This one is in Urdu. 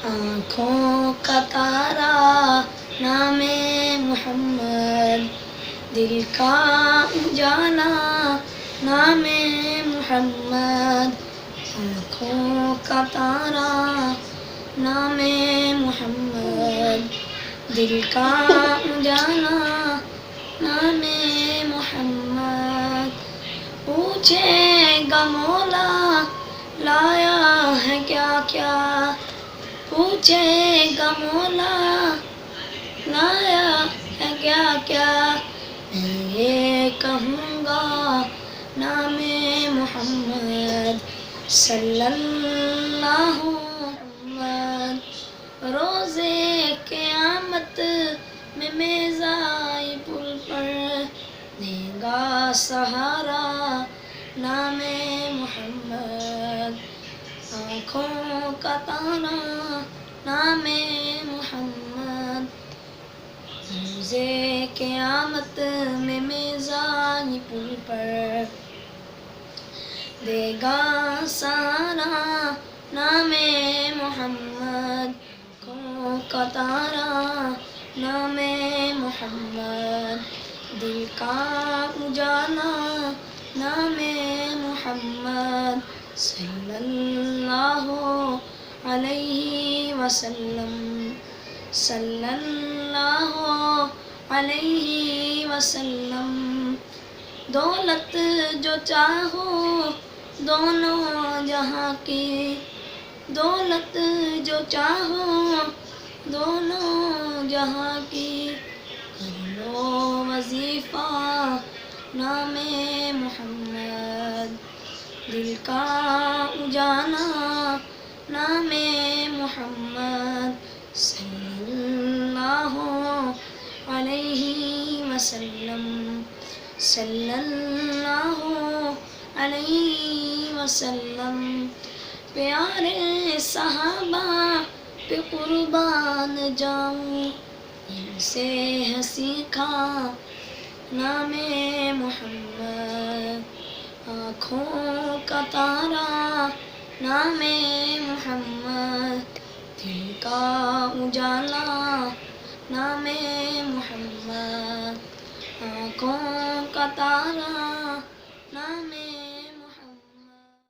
آنکھوں کا تارا نام محمد، دل کا اجالا نام محمد، آنکھوں کا تارا نام محمد، دل کا اجالا نام محمد۔ پوچھے گا مولا لایا ہے کیا کیا، پوچھے گا مولا لایا ہے کیا کیا، میں یہ کہوں گا نام محمد صلی اللہ محمد۔ روزے قیامت میں میزائے پل پر دے گا سہارا نام محمد، آنکھوں کا تارا نام محمد، روزے قیامت میں میزائے پل پر دے گا سہارا نام محمد، آنکھوں کا تارا نام محمد، دل کا اجالا نام محمد صلی اللہ علیہ وسلم، صلی اللہ علیہ وسلم۔ دولت جو چاہو دونوں جہاں کی، دولت جو چاہو دونوں جہاں کی، کر لو وظیفہ نام محمد، دل کا اجالا نام محمد صلی اللہ علیہ وسلم، صلی اللہ علیہ وسلم۔ پیارے صحابہ پہ قربان جاؤں، ان سے ہے سیکھا نام محمد، آنکھوں کا تارا نام محمد، دل کا اجالا نام محمد، آنکھوں کا تارا